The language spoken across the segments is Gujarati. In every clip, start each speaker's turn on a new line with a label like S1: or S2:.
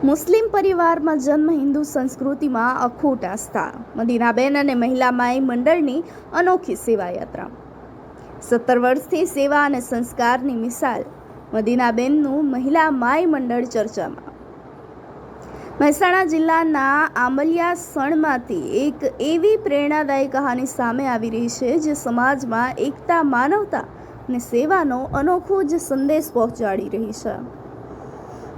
S1: મુસ્લિમ પરિવારમાં જન્મ હિન્દુ સંસ્કૃતિમાં અખૂટ આસ્થા. મદીનાબેન અને મહિલા માઈ મંડળની અનોખી સેવાયાત્રા. 17 વર્ષથી સેવા અને સંસ્કારની મિસાલ મદીનાબેનનું મહિલા માઈ મંડળ ચર્ચામાં. મહેસાણા જિલ્લાના આંબલિયા સણમાંથી એક એવી પ્રેરણાદાયી કહાની સામે આવી રહી છે જે સમાજમાં એકતા, માનવતા અને સેવાનો અનોખો જ સંદેશ પહોંચાડી રહી છે.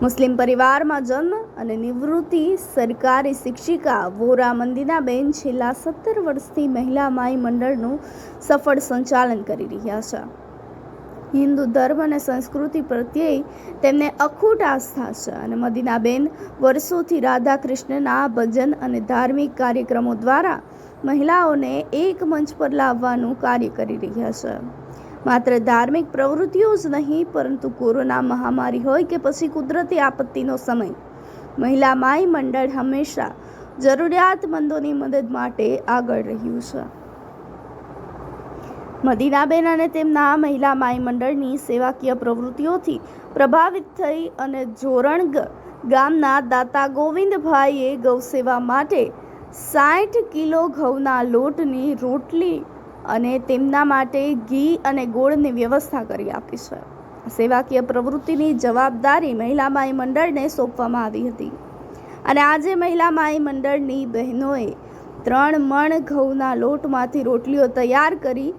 S1: મુસ્લિમ પરિવારમાં જન્મ અને નિવૃત્તિ સરકારી શિક્ષિકા વોરા મદીનાબેન છેલ્લા 17 વર્ષથી મહિલા માઈ મંડળનું સફળ સંચાલન કરી રહ્યા છે. હિન્દુ ધર્મ અને સંસ્કૃતિ પ્રત્યે તેમને અખૂટ આસ્થા છે અને મદીનાબેન વર્ષોથી રાધા કૃષ્ણના ભજન અને ધાર્મિક કાર્યક્રમો દ્વારા મહિલાઓને એક મંચ પર લાવવાનું કાર્ય કરી રહ્યા છે. માત્ર ધાર્મિક પ્રવૃત્તિઓ જ નહીં, પરંતુ કોરોના મહામારી હોય કે પછી કુદરતી આપત્તિનો સમય, મહિલા માઈ મંડળ હંમેશા જરૂરિયાતમંદોની મદદ માટે આગળ રહ્યું છે. મદીનાબેન અને તેમના મહિલા માઈ મંડળની સેવાકીય પ્રવૃત્તિઓથી પ્રભાવિત થઈ અને જોરણગ ગામના દાતા ગોવિંદભાઈએ ગૌસેવા માટે 60 કિલો ઘઉંના લોટની રોટલી અને તેમના માટે ઘી અને ગોળની વ્યવસ્થા કરી આપી છે. સેવાકીય પ્રવૃત્તિની જવાબદારી મહિલા માઈ મંડળને સોંપવામાં આવી હતી અને આજે મહિલા માઈ મંડળની બહેનોએ 3 મણ ઘઉંના લોટમાંથી રોટલીઓ તૈયાર કરી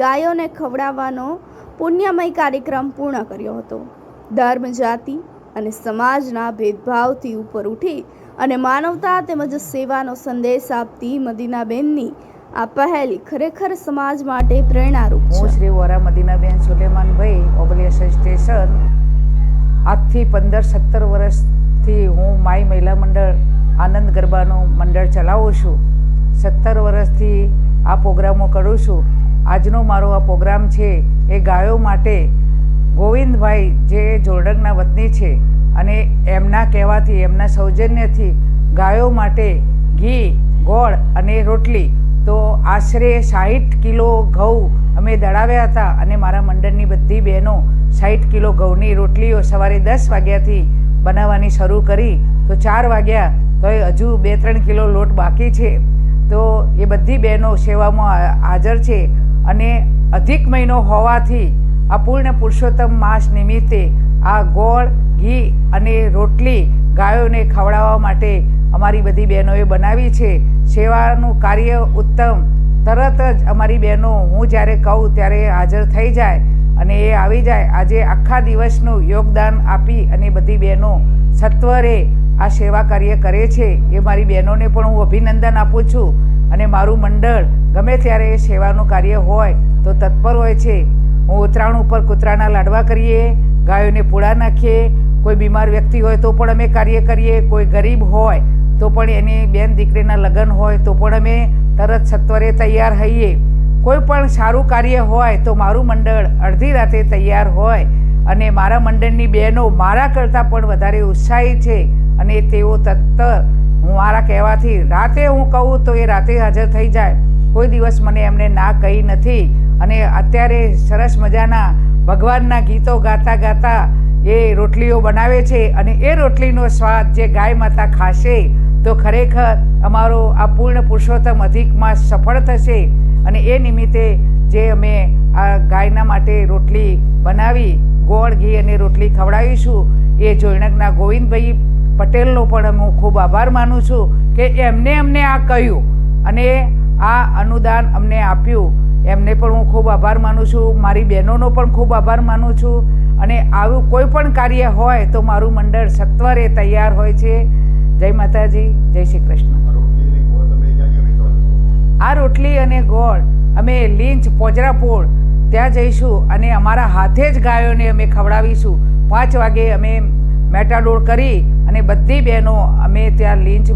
S1: ગાયોને ખવડાવવાનો પુણ્યમય કાર્યક્રમ પૂર્ણ કર્યો હતો. ધર્મ, જાતિ અને સમાજના ભેદભાવથી ઉપર ઉઠી અને માનવતા તેમજ સેવાનો સંદેશ આપતી મદીનાબેનની આ પહેલ ખરેખર સમાજ માટે પ્રેરણારૂપ છે.
S2: હું શ્રી વોરા મદીનાબેન સુલેમાનભાઈ, ઓબલિયા સ્ટેશન. આજથી 15-17 વર્ષથી હું માઈ મહિલા મંડળ આનંદ ગરબાનું મંડળ ચલાવું છું. 17 વર્ષથી આ પ્રોગ્રામો કરું છું. આજનો મારો આ પ્રોગ્રામ છે એ ગાયો માટે. ગોવિંદભાઈ જે જોરડંગના વતની છે અને એમના કહેવાથી, એમના સૌજન્યથી ગાયો માટે ઘી, ગોળ અને રોટલી તો આશરે 60 કિલો ઘઉં અમે દળાવ્યા હતા અને મારા મંડળની બધી બહેનો 60 કિલો ઘઉંની રોટલીઓ સવારે 10 વાગ્યાથી બનાવવાની શરૂ કરી તો 4 વાગ્યા તો હજુ 2-3 કિલો લોટ બાકી છે. તો એ બધી બહેનો સેવામાં હાજર છે અને અધિક મહિનો હોવાથી આ પૂર્ણ પુરુષોત્તમ માસ નિમિત્તે આ ગોળ, ઘી અને રોટલી ગાયોને ખવડાવવા માટે અમારી બધી બહેનોએ બનાવી છે. સેવાનું કાર્ય ઉત્તમ. તરત જ અમારી બહેનો હું જ્યારે કહું ત્યારે હાજર થઈ જાય અને એ આવી જાય. આજે આખા દિવસનું યોગદાન આપી અને બધી બહેનો સત્વરે આ સેવા કાર્ય કરે છે. એ મારી બહેનોને પણ હું અભિનંદન આપું છું અને મારું મંડળ ગમે ત્યારે સેવાનું કાર્ય હોય તો તત્પર હોય છે. હું ઉત્તરાયણ ઉપર કૂતરાના લાડવા કરીએ, ગાયોને પૂળા નાખીએ, કોઈ બીમાર વ્યક્તિ હોય તો પણ અમે કાર્ય કરીએ, કોઈ ગરીબ હોય તો પણ એની બેન દીકરીના લગ્ન હોય તો પણ અમે તરત સત્વરે તૈયાર થઈએ. કોઈ પણ સારું કાર્ય હોય તો મારું મંડળ અડધી રાતે તૈયાર હોય અને મારા મંડળની બહેનો મારા કરતાં પણ વધારે ઉત્સાહી છે અને તેઓ તત્પર હું મારા કહેવાથી રાતે હું કહું તો એ રાતે હાજર થઈ જાય. કોઈ દિવસ મને એમને ના કહી નથી અને અત્યારે સરસ મજાના ભગવાનના ગીતો ગાતા ગાતા એ રોટલીઓ બનાવે છે અને એ રોટલીનો સ્વાદ જે ગાય માતા ખાશે તો ખરેખર અમારો આ પૂર્ણ પુરુષોત્તમ અધિક માસ સફળ થશે. અને એ નિમિત્તે જે અમે આ ગાયના માટે રોટલી બનાવી, ગોળ, ઘી અને રોટલી ખવડાવીશું એ જોરણગના ગોવિંદભાઈ પટેલનો પણ હું ખૂબ આભાર માનું છું કે એમને અમને આ કહ્યું અને આ અનુદાન અમને આપ્યું. એમને પણ હું ખૂબ આભાર માનું છું. મારી બહેનોનો પણ ખૂબ આભાર માનું છું. અને આવું કોઈ પણ કાર્ય હોય તો મારું મંડળ સત્વરે તૈયાર હોય છે. જય માતાજી, જય શ્રી કૃષ્ણ. આ રોટલી અને ગોળ અમે લીંચ, પોજરાપોળ ત્યાં જઈશું અને અમારા હાથે જ ગાયોને અમે ખવડાવીશું. 5 વાગે અમે મેટાડોર કરી અને બધી બહેનો અમે ત્યાં લીંચ,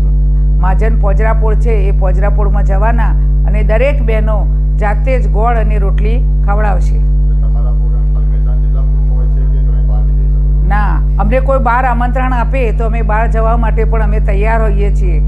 S2: માજન, પોજરાપોળ છે એ પોજરાપોળમાં જવાના અને દરેક બહેનો જાતે જ ગોળ અને રોટલી ખવડાવશે. ના, અમને કોઈ બહાર આમંત્રણ આપે તો અમે બહાર જવા માટે પણ અમે તૈયાર હોઈએ છીએ.